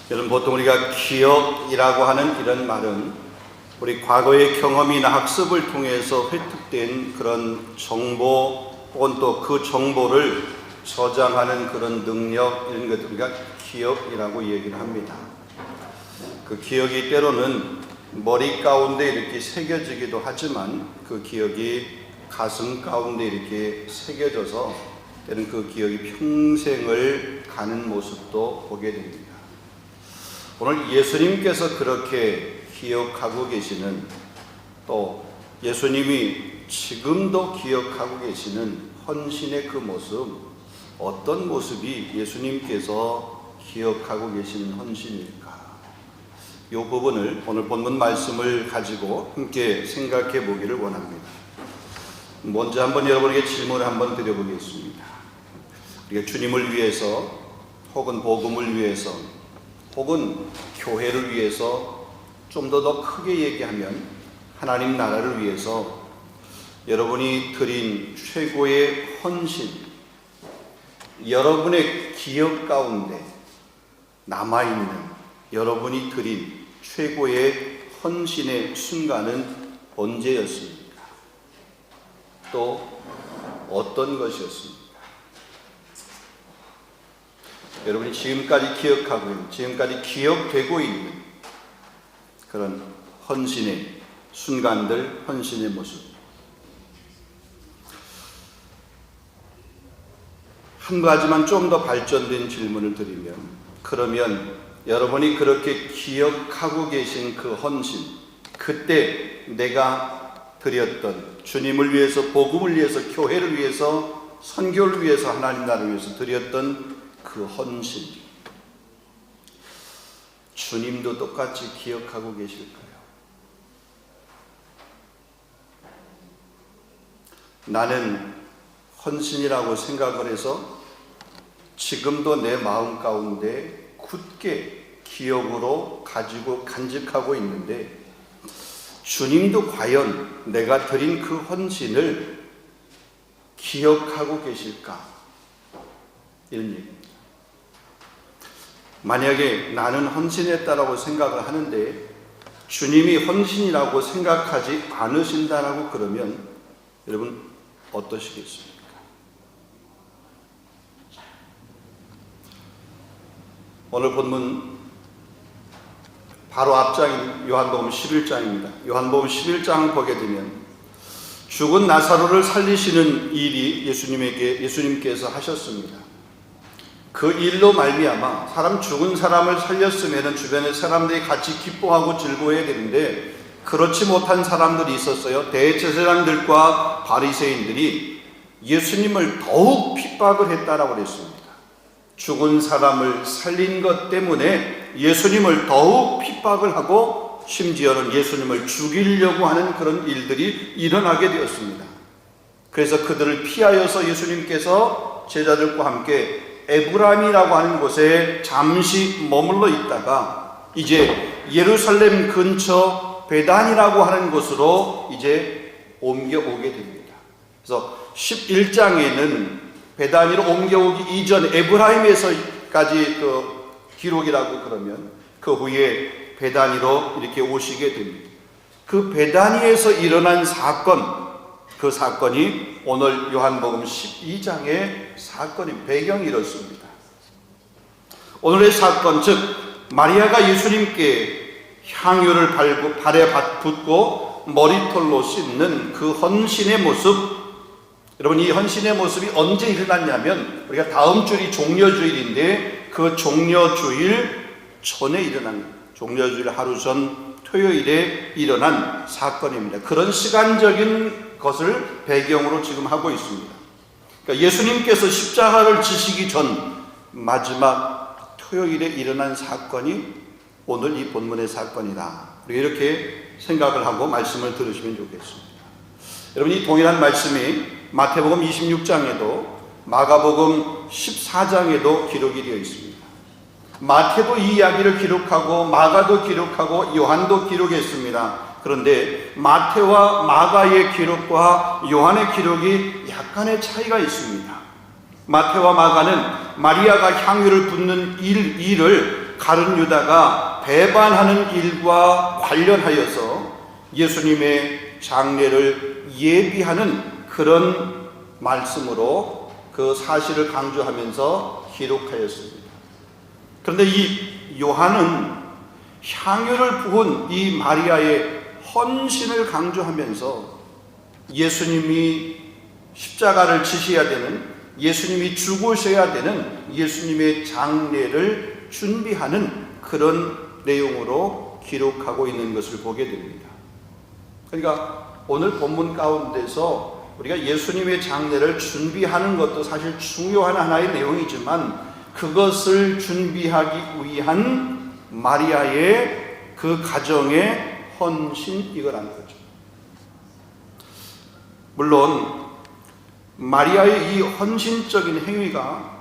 여러분, 보통 우리가 기억이라고 하는 이런 말은 우리 과거의 경험이나 학습을 통해서 획득된 그런 정보 혹은 또 그 정보를 저장하는 그런 능력, 이런 것들 우리가 기억이라고 얘기를 합니다. 그 기억이 때로는 머리 가운데 이렇게 새겨지기도 하지만 그 기억이 가슴 가운데 이렇게 새겨져서 때로는 그 기억이 평생을 가는 모습도 보게 됩니다. 오늘 예수님께서 그렇게 기억하고 계시는, 또 예수님이 지금도 기억하고 계시는 헌신의 그 모습, 어떤 모습이 예수님께서 기억하고 계시는 헌신일까? 이 부분을 오늘 본문 말씀을 가지고 함께 생각해 보기를 원합니다. 먼저 한번 여러분에게 질문을 한번 드려보겠습니다. 우리가 주님을 위해서 혹은 복음을 위해서 혹은 교회를 위해서 좀 더 크게 얘기하면 하나님 나라를 위해서 여러분이 드린 최고의 헌신, 여러분의 기억 가운데 남아있는 여러분이 드린 최고의 헌신의 순간은 언제였습니까? 또 어떤 것이었습니까? 여러분이 지금까지 기억하고 있는, 지금까지 기억되고 있는 그런 헌신의 순간들, 헌신의 모습. 한 가지만 좀 더 발전된 질문을 드리면, 그러면 여러분이 그렇게 기억하고 계신 그 헌신, 그때 내가 드렸던, 주님을 위해서, 복음을 위해서, 교회를 위해서, 선교를 위해서, 하나님 나라를 위해서 드렸던 그 헌신, 주님도 똑같이 기억하고 계실까요? 나는 헌신이라고 생각을 해서 지금도 내 마음 가운데 굳게 기억으로 가지고 간직하고 있는데, 주님도 과연 내가 드린 그 헌신을 기억하고 계실까? 이런 얘기입니다. 만약에 나는 헌신했다라고 생각을 하는데 주님이 헌신이라고 생각하지 않으신다라고 그러면 여러분 어떠시겠습니까? 오늘 본문 바로 앞장인 요한복음 11장입니다. 요한복음 11장 보게 되면 죽은 나사로를 살리시는 일이 예수님께서 하셨습니다. 그 일로 말미암아 죽은 사람을 살렸으면 주변의 사람들이 같이 기뻐하고 즐거워해야 되는데 그렇지 못한 사람들이 있었어요. 대제사장들과 바리새인들이 예수님을 더욱 핍박을 했다라고 그랬습니다. 죽은 사람을 살린 것 때문에 예수님을 더욱 핍박을 하고 심지어는 예수님을 죽이려고 하는 그런 일들이 일어나게 되었습니다. 그래서 그들을 피하여서 예수님께서 제자들과 함께 에브라임이라고 하는 곳에 잠시 머물러 있다가 이제 예루살렘 근처 베단이라고 하는 곳으로 이제 옮겨오게 됩니다. 그래서 11장에는 베단이로 옮겨오기 이전 에브라임에서까지 그 기록이라고 그러면 그 후에 베단이로 이렇게 오시게 됩니다. 그 베단이에서 일어난 사건, 그 사건이 오늘 요한복음 12장의 사건이 배경이 이렇습니다. 오늘의 사건, 즉 마리아가 예수님께 향유를 발에 붓고 머리털로 씻는 그 헌신의 모습, 여러분 이 헌신의 모습이 언제 일어났냐면 우리가 다음 주일이 종려주일인데 그 종려주일 전에 일어난, 종려주일 하루 전 토요일에 일어난 사건입니다. 그런 시간적인 것을 배경으로 지금 하고 있습니다. 그러니까 예수님께서 십자가를 지시기 전 마지막 토요일에 일어난 사건이 오늘 이 본문의 사건이다. 이렇게 생각을 하고 말씀을 들으시면 좋겠습니다. 여러분 이 동일한 말씀이 마태복음 26장에도 마가복음 14장에도 기록이 되어 있습니다. 마태도 이 이야기를 기록하고 마가도 기록하고 요한도 기록했습니다. 그런데 마태와 마가의 기록과 요한의 기록이 약간의 차이가 있습니다. 마태와 마가는 마리아가 향유를 붓는 일을 가룟 유다가 배반하는 일과 관련하여서 예수님의 장례를 예비하는 그런 말씀으로 그 사실을 강조하면서 기록하였습니다. 그런데 이 요한은 향유를 부은 이 마리아의 헌신을 강조하면서 예수님이 십자가를 지셔야 되는, 예수님이 죽으셔야 되는 예수님의 장례를 준비하는 그런 내용으로 기록하고 있는 것을 보게 됩니다. 그러니까 오늘 본문 가운데서 우리가 예수님의 장례를 준비하는 것도 사실 중요한 하나의 내용이지만 그것을 준비하기 위한 마리아의 그 가정의 헌신, 이거라는 거죠. 물론 마리아의 이 헌신적인 행위가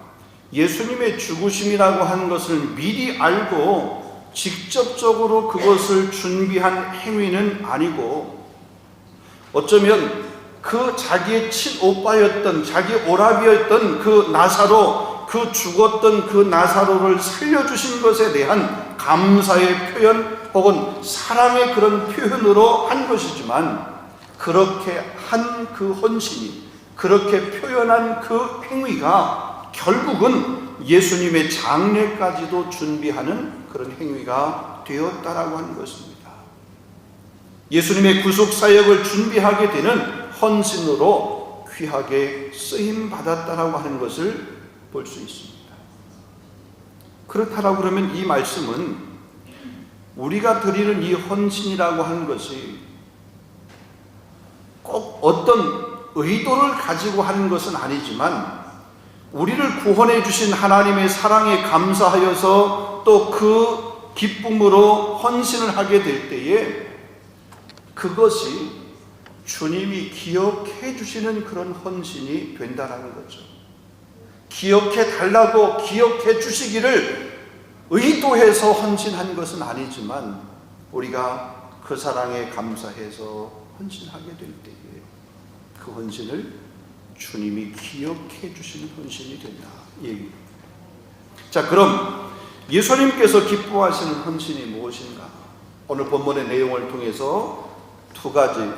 예수님의 죽으심이라고 하는 것을 미리 알고 직접적으로 그것을 준비한 행위는 아니고, 어쩌면 그 자기의 친오빠였던, 자기 오라비였던 그 나사로, 그 죽었던 그 나사로를 살려주신 것에 대한 감사의 표현 혹은 사랑의 그런 표현으로 한 것이지만, 그렇게 한 그 헌신이, 그렇게 표현한 그 행위가 결국은 예수님의 장례까지도 준비하는 그런 행위가 되었다라고 하는 것입니다. 예수님의 구속 사역을 준비하게 되는 헌신으로 귀하게 쓰임 받았다라고 하는 것을 볼 수 있습니다. 그렇다라고 그러면 이 말씀은 우리가 드리는 이 헌신이라고 하는 것이 꼭 어떤 의도를 가지고 하는 것은 아니지만, 우리를 구원해 주신 하나님의 사랑에 감사하여서 또 그 기쁨으로 헌신을 하게 될 때에 그것이 주님이 기억해 주시는 그런 헌신이 된다는 거죠. 기억해 달라고 기억해 주시기를 의도해서 헌신한 것은 아니지만 우리가 그 사랑에 감사해서 헌신하게 될 때에 그 헌신을 주님이 기억해 주시는 헌신이 된다, 이 얘기입니다. 자, 그럼 예수님께서 기뻐하시는 헌신이 무엇인가? 오늘 본문의 내용을 통해서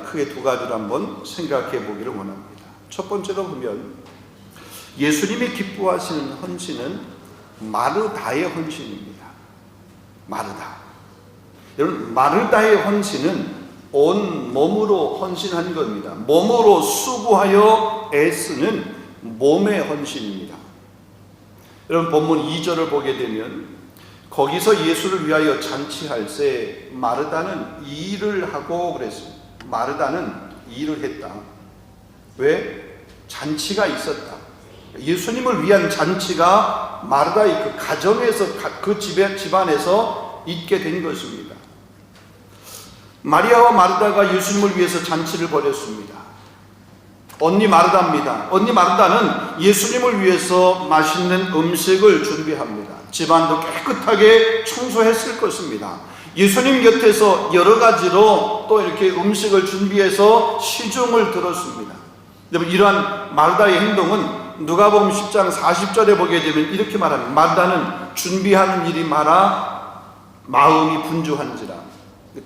크게 두 가지로 한번 생각해 보기를 원합니다. 첫 번째로 보면 예수님이 기뻐하시는 헌신은 마르다의 헌신입니다. 마르다. 여러분, 마르다의 헌신은 온 몸으로 헌신한 겁니다. 몸으로 수고하여 애쓰는 몸의 헌신입니다. 여러분, 본문 2절을 보게 되면 거기서 예수를 위하여 잔치할 때 마르다는 일을 하고 그랬습니다. 마르다는 일을 했다. 왜? 잔치가 있었다. 예수님을 위한 잔치가 마르다의 그 가정에서, 그 집안에서 있게 된 것입니다. 마리아와 마르다가 예수님을 위해서 잔치를 벌였습니다. 언니 마르다입니다. 언니 마르다는 예수님을 위해서 맛있는 음식을 준비합니다. 집안도 깨끗하게 청소했을 것입니다. 예수님 곁에서 여러 가지로 또 이렇게 음식을 준비해서 시중을 들었습니다. 여러분, 이러한 마르다의 행동은 누가복음 10장 40절에 보게 되면 이렇게 말합니다. 마르다는 준비하는 일이 많아 마음이 분주한지라.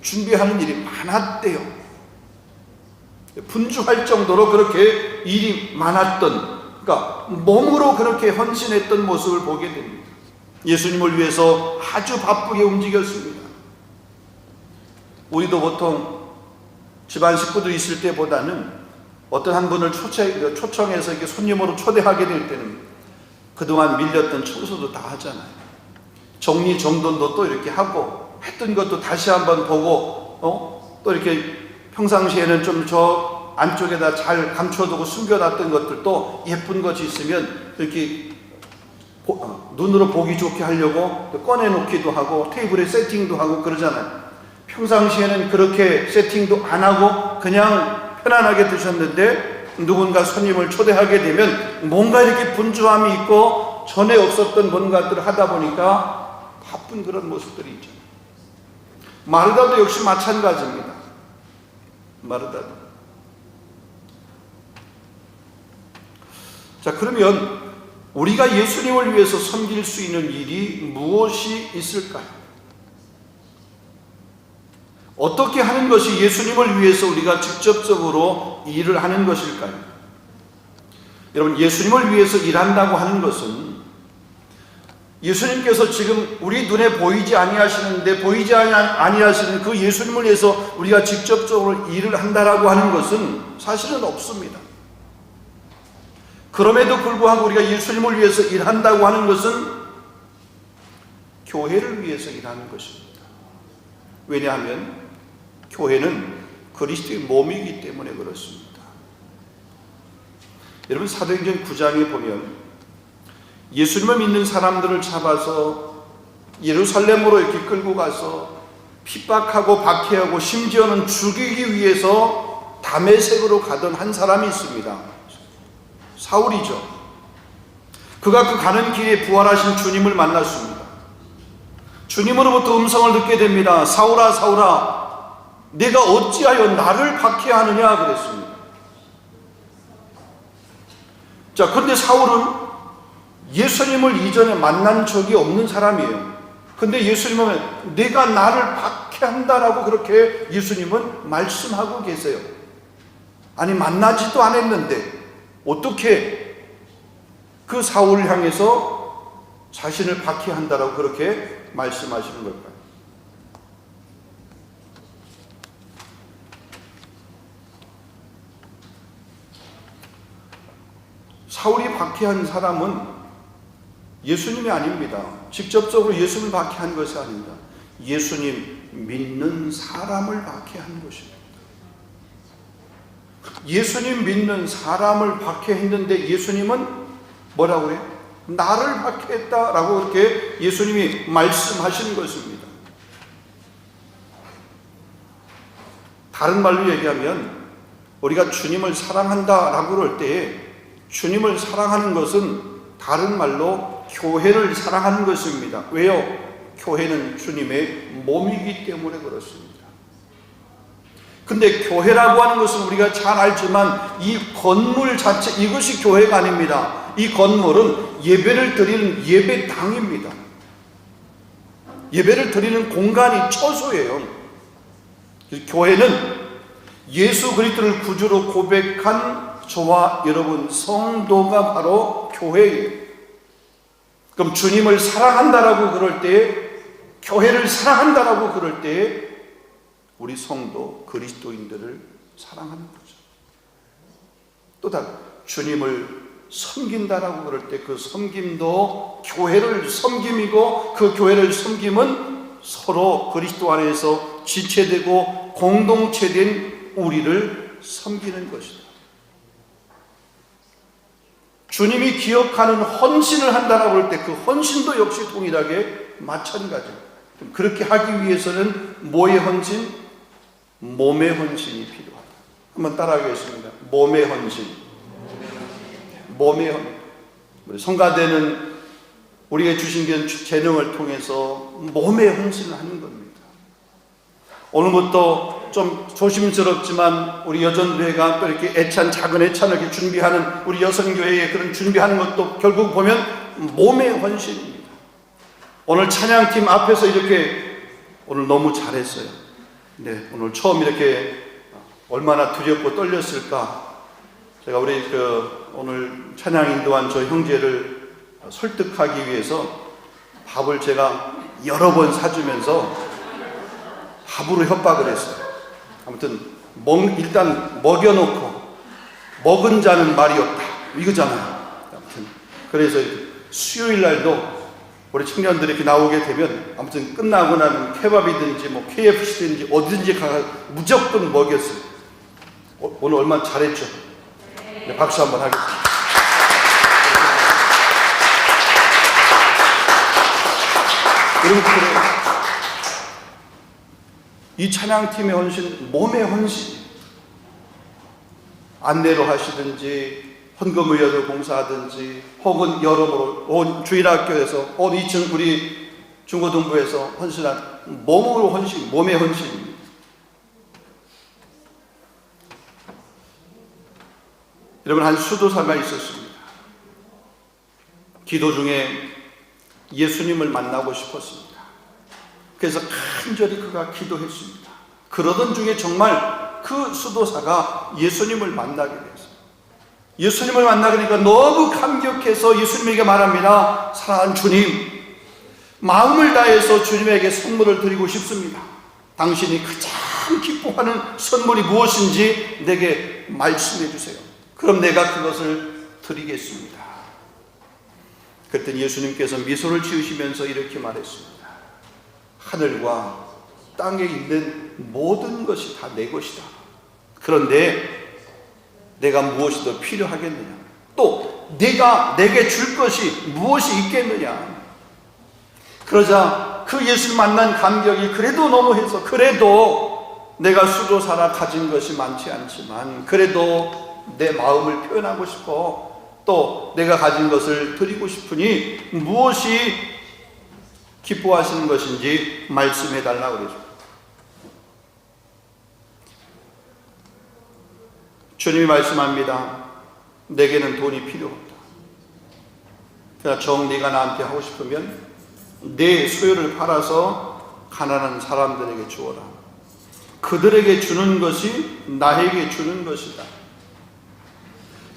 준비하는 일이 많았대요. 분주할 정도로 그렇게 일이 많았던, 그러니까 몸으로 그렇게 헌신했던 모습을 보게 됩니다. 예수님을 위해서 아주 바쁘게 움직였습니다. 우리도 보통 집안 식구들이 있을 때보다는 어떤 한 분을 초청해서 이렇게 손님으로 초대하게 될 때는 그동안 밀렸던 청소도 다 하잖아요. 정리정돈도 또 이렇게 하고, 했던 것도 다시 한번 보고, 또 이렇게 평상시에는 좀 저 안쪽에다 잘 감춰두고 숨겨놨던 것들도 예쁜 것이 있으면 이렇게 눈으로 보기 좋게 하려고 또 꺼내놓기도 하고 테이블에 세팅도 하고 그러잖아요. 평상시에는 그렇게 세팅도 안 하고 그냥 편안하게 드셨는데 누군가 손님을 초대하게 되면 뭔가 이렇게 분주함이 있고 전에 없었던 뭔가들을 하다 보니까 바쁜 그런 모습들이 있잖아요. 마르다도 역시 마찬가지입니다. 마르다도. 자, 그러면 우리가 예수님을 위해서 섬길 수 있는 일이 무엇이 있을까요? 어떻게 하는 것이 예수님을 위해서 우리가 직접적으로 일을 하는 것일까요? 여러분, 예수님을 위해서 일한다고 하는 것은 예수님께서 지금 우리 눈에 보이지 아니하시는데 보이지 아니하시는 그 예수님을 위해서 우리가 직접적으로 일을 한다라고 하는 것은 사실은 없습니다. 그럼에도 불구하고 우리가 예수님을 위해서 일한다고 하는 것은 교회를 위해서 일하는 것입니다. 왜냐하면 교회는 그리스도의 몸이기 때문에 그렇습니다. 여러분, 사도행전 9장에 보면 예수님을 믿는 사람들을 잡아서 예루살렘으로 이렇게 끌고 가서 핍박하고 박해하고 심지어는 죽이기 위해서 다메섹으로 가던 한 사람이 있습니다. 사울이죠. 그가 그 가는 길에 부활하신 주님을 만났습니다. 주님으로부터 음성을 듣게 됩니다. 사울아, 사울아, 내가 어찌하여 나를 박해하느냐 그랬습니다. 자, 그런데 사울은 예수님을 이전에 만난 적이 없는 사람이에요. 근데 예수님은 내가 나를 박해한다라고 그렇게 예수님은 말씀하고 계세요. 아니, 만나지도 않았는데 어떻게 그 사울을 향해서 자신을 박해한다라고 그렇게 말씀하시는 걸까요? 사울이 박해한 사람은 예수님이 아닙니다. 직접적으로 예수님을 박해한 것이 아닙니다. 예수님 믿는 사람을 박해한 것입니다. 예수님 믿는 사람을 박해했는데 예수님은 뭐라고 해요? 나를 박해했다라고 그렇게 예수님이 말씀하신 것입니다. 다른 말로 얘기하면 우리가 주님을 사랑한다라고 그럴 때에 주님을 사랑하는 것은 다른 말로 교회를 사랑하는 것입니다. 왜요? 교회는 주님의 몸이기 때문에 그렇습니다. 근데 교회라고 하는 것은 우리가 잘 알지만 이 건물 자체, 이것이 교회가 아닙니다. 이 건물은 예배를 드리는 예배당입니다. 예배를 드리는 공간이 처소예요. 교회는 예수 그리스도를 구주로 고백한 저와 여러분 성도가 바로 교회예요. 그럼 주님을 사랑한다라고 그럴 때에, 교회를 사랑한다라고 그럴 때에 우리 성도 그리스도인들을 사랑하는 거죠. 또 다른 주님을 섬긴다라고 그럴 때 그 섬김도 교회를 섬김이고, 그 교회를 섬김은 서로 그리스도 안에서 지체되고 공동체된 우리를 섬기는 것이다. 주님이 기억하는 헌신을 한다라고 할 때 그 헌신도 역시 동일하게 마찬가지입니다. 그렇게 하기 위해서는 뭐의 헌신? 몸의 헌신이 필요하다. 한번 따라하겠습니다. 몸의 헌신. 몸의 헌신. 우리 성가대는 우리에게 주신 재능을 통해서 몸의 헌신을 하는 겁니다. 오늘부터 좀 조심스럽지만 우리 여전교회가 또 이렇게 애찬, 작은 애찬을 이렇게 준비하는 우리 여성교회의 그런 준비하는 것도 결국 보면 몸의 헌신입니다. 오늘 찬양팀 앞에서 이렇게 오늘 너무 잘했어요. 네, 오늘 처음 이렇게 얼마나 두렵고 떨렸을까. 제가 우리 오늘 찬양 인도한 저 형제를 설득하기 위해서 밥을 제가 여러 번 사주면서 밥으로 협박을 했어요. 아무튼 일단 먹여놓고 먹은 자는 말이 없다 이거잖아요. 아무튼 그래서 수요일 날도 우리 청년들이 이렇게 나오게 되면 아무튼 끝나고 나면 케밥이든지 뭐 KFC든지 어디든지 가서 무조건 먹였어요. 오늘 얼마나 잘했죠? 네, 박수 한번 하겠습니다. 여러분, 이 찬양팀의 헌신, 몸의 헌신, 안내로 하시든지 헌금의료를 봉사하든지 혹은 여러모로 온 주일학교에서 온 2층 우리 중고등부에서 헌신한 몸으로 헌신, 몸의 헌신입니다. 여러분, 한 수도사가 있었습니다. 기도 중에 예수님을 만나고 싶었습니다. 그래서 간절히 그가 기도했습니다. 그러던 중에 정말 그 수도사가 예수님을 만나게 됐어요. 예수님을 만나니까 너무 감격해서 예수님에게 말합니다. 사랑하는 주님, 마음을 다해서 주님에게 선물을 드리고 싶습니다. 당신이 가장 기뻐하는 선물이 무엇인지 내게 말씀해 주세요. 그럼 내가 그것을 드리겠습니다. 그랬더니 예수님께서 미소를 지으시면서 이렇게 말했습니다. 하늘과 땅에 있는 모든 것이 다 내 것이다. 그런데 내가 무엇이 더 필요하겠느냐? 또 네가 내게 줄 것이 무엇이 있겠느냐? 그러자 그 예수를 만난 감격이 그래도 너무해서, 그래도 내가 수도사라 가진 것이 많지 않지만 그래도 내 마음을 표현하고 싶어, 또 내가 가진 것을 드리고 싶으니 무엇이 기뻐하시는 것인지 말씀해 달라고 그러죠. 주님이 말씀합니다. 내게는 돈이 필요 없다. 그러나 정 네가 나한테 하고 싶으면 내 소유를 팔아서 가난한 사람들에게 주어라. 그들에게 주는 것이 나에게 주는 것이다.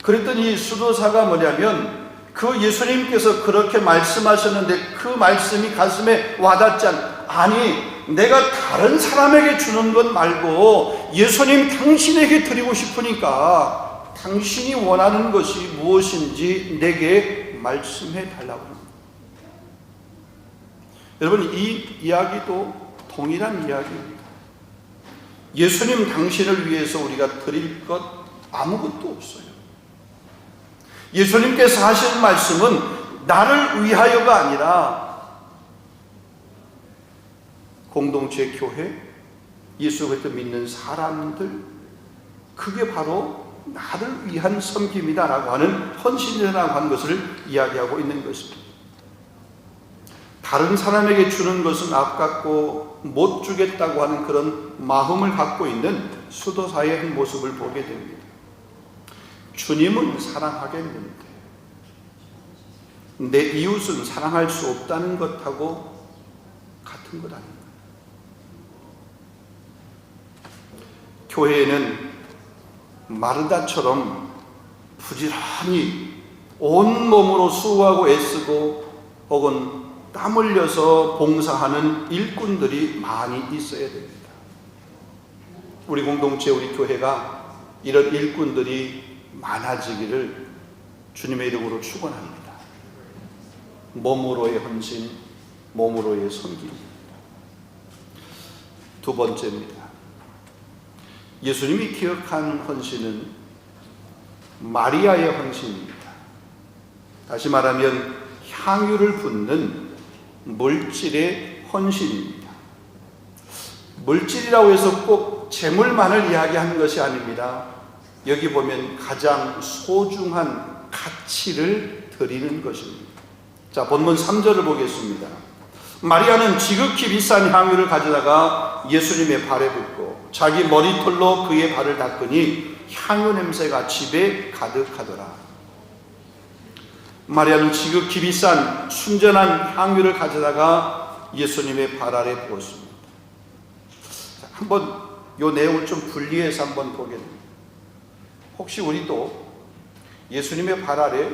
그랬더니 이 수도사가 뭐냐면, 그 예수님께서 그렇게 말씀하셨는데 그 말씀이 가슴에 와닿지 아니, 내가 다른 사람에게 주는 것 말고 예수님 당신에게 드리고 싶으니까 당신이 원하는 것이 무엇인지 내게 말씀해 달라고 합니다. 여러분, 이 이야기도 동일한 이야기입니다. 예수님 당신을 위해서 우리가 드릴 것 아무것도 없어요. 예수님께서 하신 말씀은 나를 위하여가 아니라 공동체, 교회, 예수 그리스도 믿는 사람들, 그게 바로 나를 위한 섬김이다라고 하는, 헌신이라고 하는 것을 이야기하고 있는 것입니다. 다른 사람에게 주는 것은 아깝고 못 주겠다고 하는 그런 마음을 갖고 있는 수도사의 한 모습을 보게 됩니다. 주님은 사랑하겠는데 내 이웃은 사랑할 수 없다는 것하고 같은 것 아닙니까? 교회에는 마르다처럼 부지런히 온몸으로 수고하고 애쓰고 혹은 땀 흘려서 봉사하는 일꾼들이 많이 있어야 됩니다. 우리 공동체, 우리 교회가 이런 일꾼들이 많아지기를 주님의 이름으로 축원합니다. 몸으로의 헌신, 몸으로의 섬김입니다. 두 번째입니다. 예수님이 기억한 헌신은 마리아의 헌신입니다. 다시 말하면 향유를 붓는 물질의 헌신입니다. 물질이라고 해서 꼭 재물만을 이야기하는 것이 아닙니다. 여기 보면 가장 소중한 가치를 드리는 것입니다. 자, 본문 3절을 보겠습니다. 마리아는 지극히 비싼 향유를 가져다가 예수님의 발에 붓고 자기 머리털로 그의 발을 닦으니 향유 냄새가 집에 가득하더라. 마리아는 지극히 비싼 순전한 향유를 가져다가 예수님의 발 아래 부었습니다. 자, 한번 이 내용을 좀 분리해서 한번 보게 됩니다. 혹시 우리도 예수님의 발 아래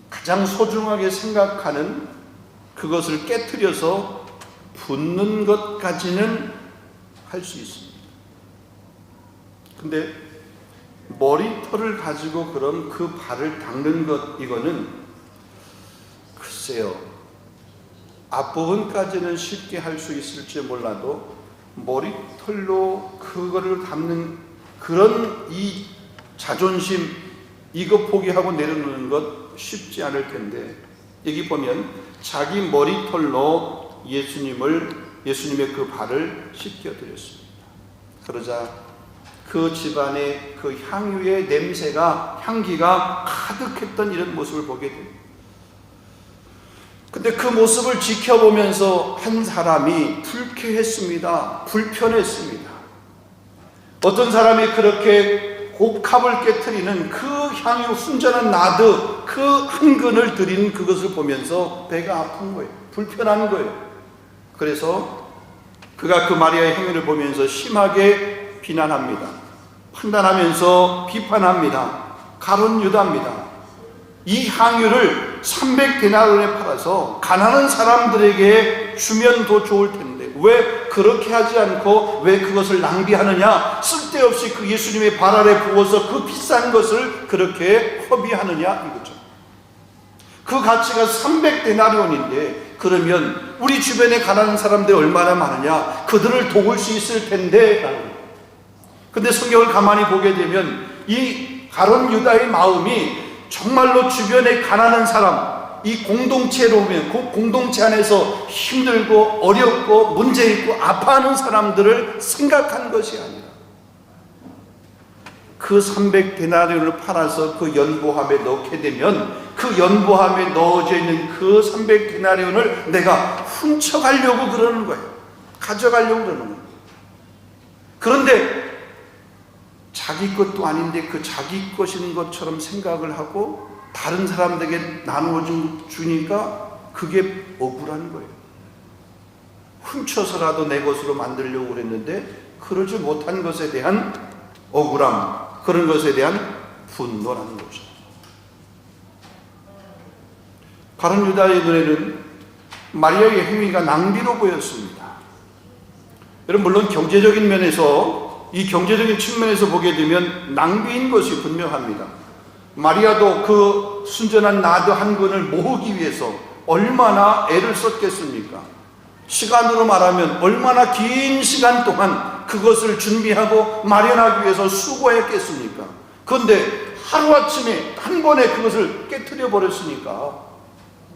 가장 소중하게 생각하는 그것을 깨트려서 붓는 것까지는 할 수 있습니다. 근데 머리털을 가지고 그럼 그 발을 닦는 것, 이거는 글쎄요, 앞부분까지는 쉽게 할 수 있을지 몰라도 머리털로 그거를 닦는 그런 이 자존심, 이거 포기하고 내려놓는 것 쉽지 않을 텐데, 여기 보면 자기 머리털로 예수님의 그 발을 씻겨드렸습니다. 그러자 그 집안의 그 향유의 냄새가, 향기가 가득했던 이런 모습을 보게 됩니다. 근데 그 모습을 지켜보면서 한 사람이 불쾌했습니다. 불편했습니다. 어떤 사람이 그렇게 옥합을 깨트리는 그 향유 순전한 나드 그 한 근을 드린 그것을 보면서 배가 아픈 거예요. 불편한 거예요. 그래서 그가 그 마리아의 행위를 보면서 심하게 비난합니다. 판단하면서 비판합니다. 가룟 유다입니다. 이 향유를 300데나리온에 팔아서 가난한 사람들에게 주면 더 좋을 텐데 왜 그렇게 하지 않고 왜 그것을 낭비하느냐, 쓸데없이 그 예수님의 발 아래 부어서 그 비싼 것을 그렇게 허비하느냐 이거죠. 그 가치가 300데나리온인데 그러면 우리 주변에 가난한 사람들이 얼마나 많으냐, 그들을 도울 수 있을 텐데 라는 거예요. 근데 성경을 가만히 보게 되면 이 가룟 유다의 마음이 정말로 주변에 가난한 사람, 이 공동체로 오면 그 공동체 안에서 힘들고 어렵고 문제 있고 아파하는 사람들을 생각한 것이 아니라 그 300데나리온을 팔아서 그 연보함에 넣게 되면 그 연보함에 넣어져 있는 그 300데나리온을 내가 훔쳐가려고 그러는 거예요. 가져가려고 그러는 거예요. 그런데 자기 것도 아닌데 그 자기 것인 것처럼 생각을 하고 다른 사람들에게 나누어 주니까 그게 억울한 거예요. 훔쳐서라도 내 것으로 만들려고 그랬는데 그러지 못한 것에 대한 억울함, 그런 것에 대한 분노라는 거죠. 가룟 유다의 눈에는 마리아의 행위가 낭비로 보였습니다. 여러분, 물론 경제적인 면에서, 이 경제적인 측면에서 보게 되면 낭비인 것이 분명합니다. 마리아도 그 순전한 나드 한 근을 모으기 위해서 얼마나 애를 썼겠습니까? 시간으로 말하면 얼마나 긴 시간 동안 그것을 준비하고 마련하기 위해서 수고했겠습니까? 그런데 하루아침에 한 번에 그것을 깨트려 버렸으니까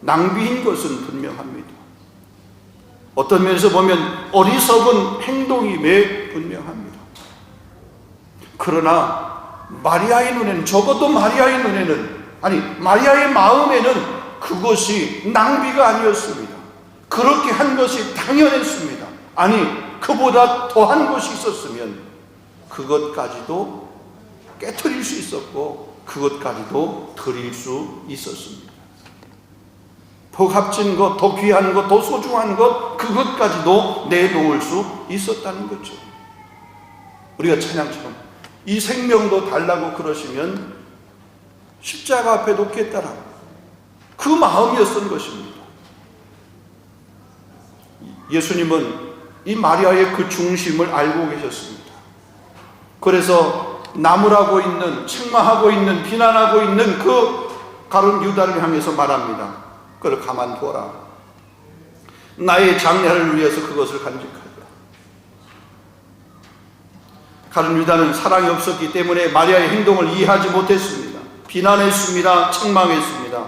낭비인 것은 분명합니다. 어떤 면에서 보면 어리석은 행동임에 분명합니다. 그러나 마리아의 눈에는, 적어도 마리아의 눈에는, 아니 마리아의 마음에는 그것이 낭비가 아니었습니다. 그렇게 한 것이 당연했습니다. 아니 그보다 더한 것이 있었으면 그것까지도 깨트릴 수 있었고 그것까지도 드릴 수 있었습니다. 더 값진 것, 더 귀한 것, 더 소중한 것, 그것까지도 내놓을 수 있었다는 거죠. 우리가 찬양처럼 이 생명도 달라고 그러시면 십자가 앞에 놓겠다라, 그 마음이었던 것입니다. 예수님은 이 마리아의 그 중심을 알고 계셨습니다. 그래서 나무라고 있는, 책망하고 있는, 비난하고 있는 그 가룟 유다를 향해서 말합니다. 그걸 가만두어라. 나의 장래를 위해서 그것을 간직하라. 가룟 유다는 사랑이 없었기 때문에 마리아의 행동을 이해하지 못했습니다. 비난했습니다. 책망했습니다.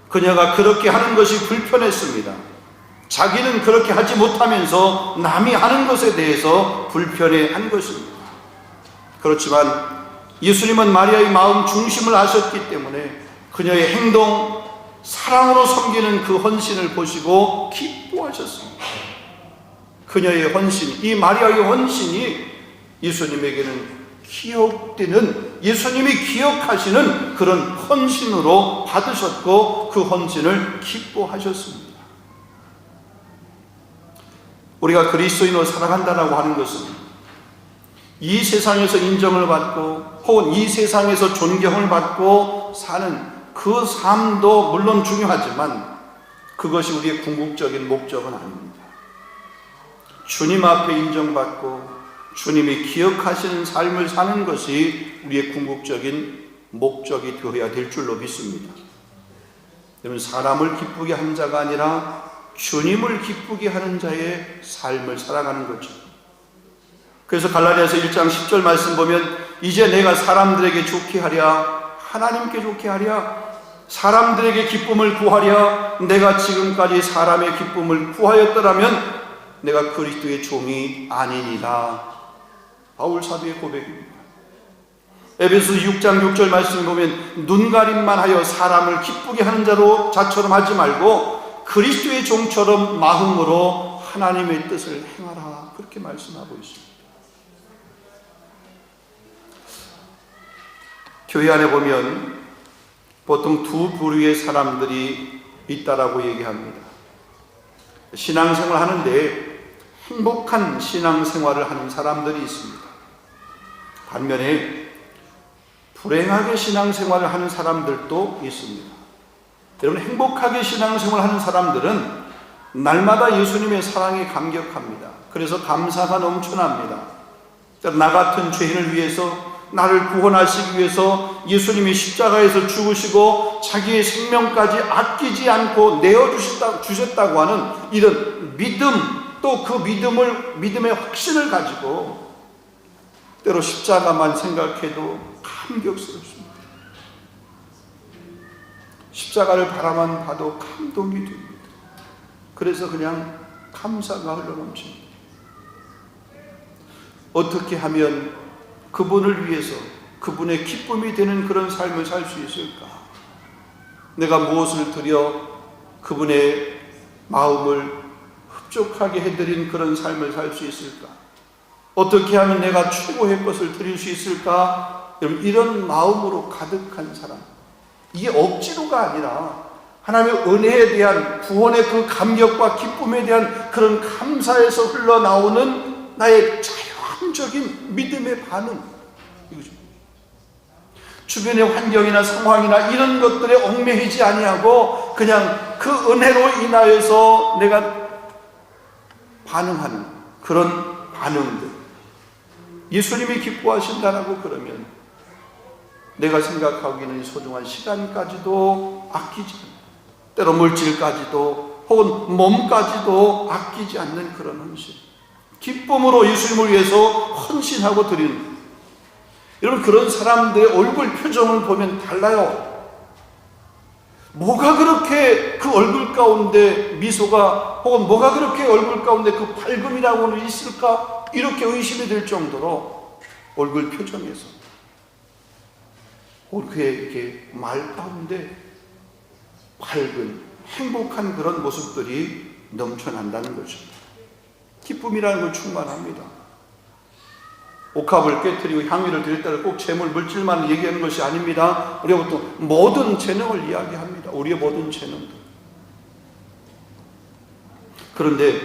그녀가 그렇게 하는 것이 불편했습니다. 자기는 그렇게 하지 못하면서 남이 하는 것에 대해서 불편해한 것입니다. 그렇지만 예수님은 마리아의 마음 중심을 아셨기 때문에 그녀의 행동, 사랑으로 섬기는 그 헌신을 보시고 기뻐하셨습니다. 그녀의 헌신, 이 마리아의 헌신이 예수님에게는 기억되는, 예수님이 기억하시는 그런 헌신으로 받으셨고 그 헌신을 기뻐하셨습니다. 우리가 그리스도인으로 살아간다라고 하는 것은 이 세상에서 인정을 받고 혹은 이 세상에서 존경을 받고 사는 그 삶도 물론 중요하지만 그것이 우리의 궁극적인 목적은 아닙니다. 주님 앞에 인정받고 주님이 기억하시는 삶을 사는 것이 우리의 궁극적인 목적이 되어야 될 줄로 믿습니다. 여러분, 사람을 기쁘게 하는 자가 아니라 주님을 기쁘게 하는 자의 삶을 살아가는 거죠. 그래서 갈라디아서 1장 10절 말씀 보면 이제 내가 사람들에게 좋게 하랴, 하나님께 좋게 하랴, 사람들에게 기쁨을 구하랴, 내가 지금까지 사람의 기쁨을 구하였더라면 내가 그리스도의 종이 아니니라. 바울 사도의 고백입니다. 에베소 6장 6절 말씀 보면 눈가림만 하여 사람을 기쁘게 하는 자처럼 하지 말고 그리스도의 종처럼 마음으로 하나님의 뜻을 행하라. 그렇게 말씀하고 있습니다. 교회 안에 보면 보통 두 부류의 사람들이 있다라고 얘기합니다. 신앙생활 하는데 행복한 신앙생활을 하는 사람들이 있습니다. 반면에 불행하게 신앙생활을 하는 사람들도 있습니다. 여러분, 행복하게 신앙생활을 하는 사람들은 날마다 예수님의 사랑에 감격합니다. 그래서 감사가 넘쳐납니다. 나 같은 죄인을 위해서, 나를 구원하시기 위해서 예수님이 십자가에서 죽으시고 자기의 생명까지 아끼지 않고 내어주셨다고 하는 이런 믿음, 또 그 믿음의 확신을 가지고 때로 십자가만 생각해도 감격스럽습니다. 십자가를 바라만 봐도 감동이 됩니다. 그래서 그냥 감사가 흘러넘칩니다. 어떻게 하면 그분을 위해서 그분의 기쁨이 되는 그런 삶을 살 수 있을까? 내가 무엇을 드려 그분의 마음을 흡족하게 해드린 그런 삶을 살 수 있을까? 어떻게 하면 내가 최고의 것을 드릴 수 있을까? 이런 마음으로 가득한 사람, 이게 억지로가 아니라 하나님의 은혜에 대한, 구원의 그 감격과 기쁨에 대한 그런 감사에서 흘러나오는 나의 자연적인 믿음의 반응, 이거죠. 주변의 환경이나 상황이나 이런 것들에 얽매이지 아니하고 그냥 그 은혜로 인하여서 내가 반응하는 그런 반응들, 예수님이 기뻐하신다라고 그러면 내가 생각하기에는 소중한 시간까지도 아끼지 않는, 때로 물질까지도 혹은 몸까지도 아끼지 않는 그런 헌신, 기쁨으로 예수님을 위해서 헌신하고 드리는, 여러분, 그런 사람들의 얼굴 표정을 보면 달라요. 뭐가 그렇게 그 얼굴 가운데 미소가, 혹은 뭐가 그렇게 얼굴 가운데 그 밝음이라고는 있을까? 이렇게 의심이 될 정도로 얼굴 표정에서, 혹은 그의 이렇게 말 가운데 밝은 행복한 그런 모습들이 넘쳐난다는 거죠. 기쁨이라는 걸 충만합니다. 옥합을 깨뜨리고 향유를 드렸다고 꼭 재물, 물질만 얘기하는 것이 아닙니다. 우리가 보통 모든 재능을 이야기합니다. 우리의 모든 재능들. 그런데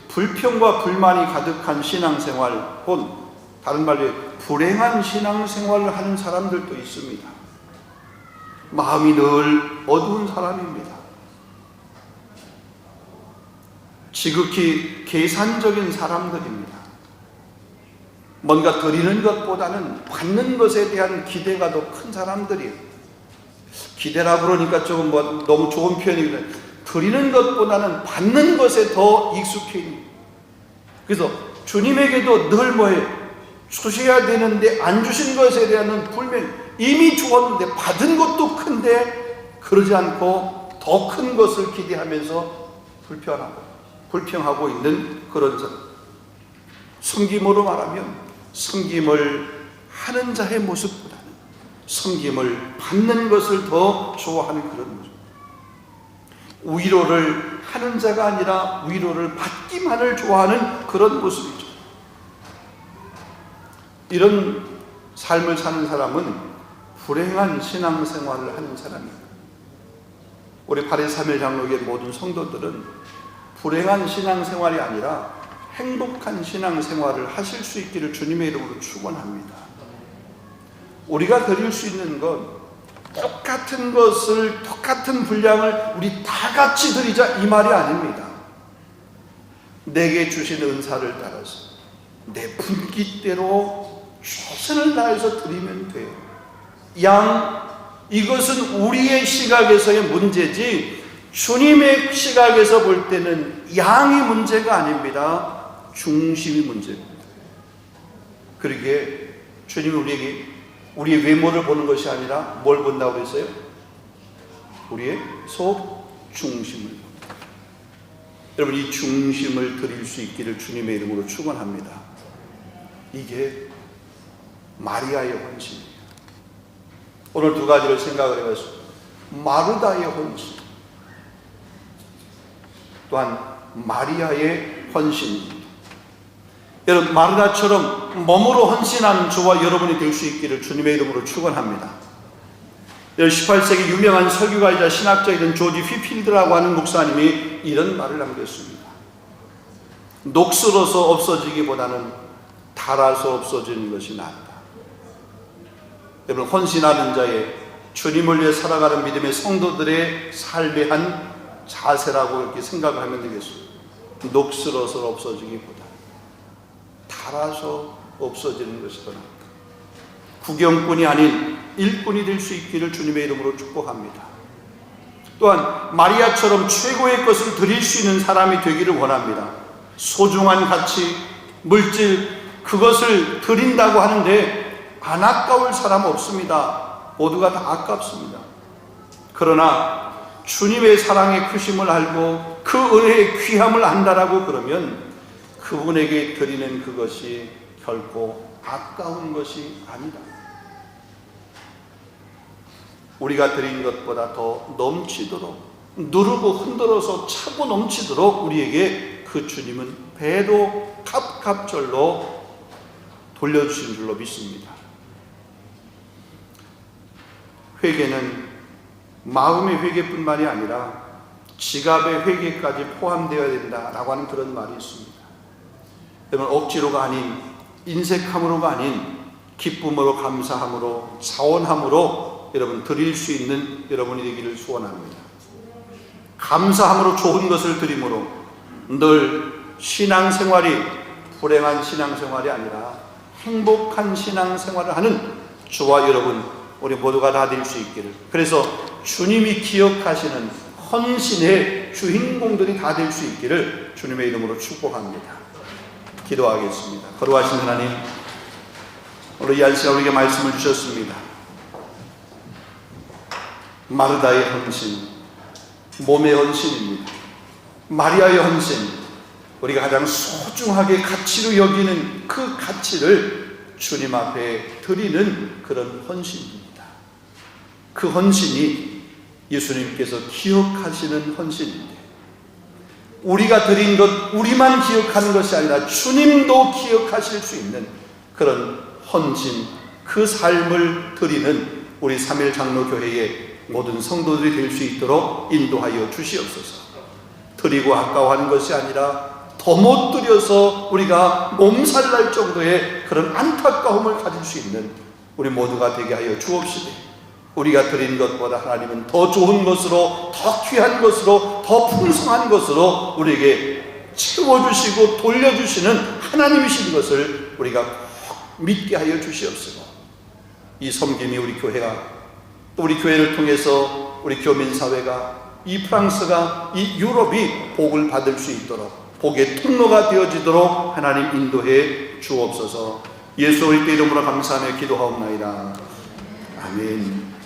불평과 불만이 가득한 신앙생활, 혹은 다른 말로 불행한 신앙생활을 하는 사람들도 있습니다. 마음이 늘 어두운 사람입니다. 지극히 계산적인 사람들입니다. 뭔가 드리는 것보다는 받는 것에 대한 기대가 더 큰 사람들이에요. 기대라 그러니까 조금 너무 좋은 표현이거든요. 드리는 것보다는 받는 것에 더 익숙해 있는. 그래서 주님에게도 늘 주셔야 되는데 안 주신 것에 대한 불명, 이미 주었는데 받은 것도 큰데 그러지 않고 더 큰 것을 기대하면서 불평하고 있는 그런 사람. 섬김으로 말하면 섬김을 하는 자의 모습보다는 섬김을 받는 것을 더 좋아하는 그런 모습. 위로를 하는 자가 아니라 위로를 받기만을 좋아하는 그런 모습이죠. 이런 삶을 사는 사람은 불행한 신앙생활을 하는 사람입니다. 우리 8일 3일 장로교의 모든 성도들은 불행한 신앙생활이 아니라 행복한 신앙생활을 하실 수 있기를 주님의 이름으로 축원합니다. 우리가 드릴 수 있는 건 똑같은 것을, 똑같은 분량을 우리 다 같이 드리자, 이 말이 아닙니다. 내게 주신 은사를 따라서 내 분깃대로 최선을 다해서 드리면 돼요. 이것은 우리의 시각에서의 문제지 주님의 시각에서 볼 때는 양이 문제가 아닙니다. 중심이 문제입니다. 그러기에 주님이 우리에게 우리의 외모를 보는 것이 아니라 뭘 본다고 그랬어요? 우리의 속 중심을 봅니다. 여러분, 이 중심을 드릴 수 있기를 주님의 이름으로 축원합니다. 이게 마리아의 헌신입니다. 오늘 두 가지를 생각을 해봤습니다. 마르다의 헌신, 또한 마리아의 헌신입니다. 여러분, 마르다처럼 몸으로 헌신하는 저와 여러분이 될 수 있기를 주님의 이름으로 축원합니다. 18세기 유명한 설교가이자 신학자이던 조지 휘필드라고 하는 목사님이 이런 말을 남겼습니다. 녹슬어서 없어지기보다는 닳아서 없어지는 것이 낫다. 여러분, 헌신하는 자의 주님을 위해 살아가는 믿음의 성도들의 삶의 한 자세라고 이렇게 생각을 하면 되겠습니다. 녹슬어서 없어지기보다 닳아서 없어지는 것이 더 낫다. 구경꾼이 아닌 일꾼이 될 수 있기를 주님의 이름으로 축복합니다. 또한 마리아처럼 최고의 것을 드릴 수 있는 사람이 되기를 원합니다. 소중한 가치, 물질, 그것을 드린다고 하는데 안 아까울 사람 없습니다. 모두가 다 아깝습니다. 그러나 주님의 사랑의 크심을 알고 그 은혜의 귀함을 안다라고 그러면 그분에게 드리는 그것이 결코 아까운 것이 아니다. 우리가 드린 것보다 더 넘치도록, 누르고 흔들어서 차고 넘치도록 우리에게 그 주님은 배도 갑갑절로 돌려주신 줄로 믿습니다. 회개는 마음의 회개뿐만이 아니라 지갑의 회개까지 포함되어야 된다라고 하는 그런 말이 있습니다. 여러분, 억지로가 아닌, 인색함으로가 아닌 기쁨으로, 감사함으로, 자원함으로 여러분 드릴 수 있는 여러분이 되기를 소원합니다. 감사함으로 좋은 것을 드림으로 늘 신앙생활이 불행한 신앙생활이 아니라 행복한 신앙생활을 하는 저와 여러분 우리 모두가 다 될 수 있기를, 그래서 주님이 기억하시는 헌신의 주인공들이 다 될 수 있기를 주님의 이름으로 축복합니다. 기도하겠습니다. 거룩하신 하나님, 오늘 이 한 시간 우리에게 말씀을 주셨습니다. 마르다의 헌신, 몸의 헌신입니다. 마리아의 헌신, 우리가 가장 소중하게 가치로 여기는 그 가치를 주님 앞에 드리는 그런 헌신입니다. 그 헌신이 예수님께서 기억하시는 헌신인데, 우리가 드린 것 우리만 기억하는 것이 아니라 주님도 기억하실 수 있는 그런 헌신, 그 삶을 드리는 우리 3일 장로교회의 모든 성도들이 될 수 있도록 인도하여 주시옵소서. 드리고 아까워하는 것이 아니라 더 못 드려서 우리가 몸살 날 정도의 그런 안타까움을 가질 수 있는 우리 모두가 되게 하여 주옵시되, 우리가 드린 것보다 하나님은 더 좋은 것으로, 더 귀한 것으로, 더 풍성한 것으로 우리에게 채워주시고 돌려주시는 하나님이신 것을 우리가 믿게 하여 주시옵소서. 이 섬김이 우리 교회가, 또 우리 교회를 통해서 우리 교민사회가, 이 프랑스가, 이 유럽이 복을 받을 수 있도록, 복의 통로가 되어지도록 하나님 인도해 주옵소서. 예수 그리스도의 이름으로 감사하며 기도하옵나이다. 아멘.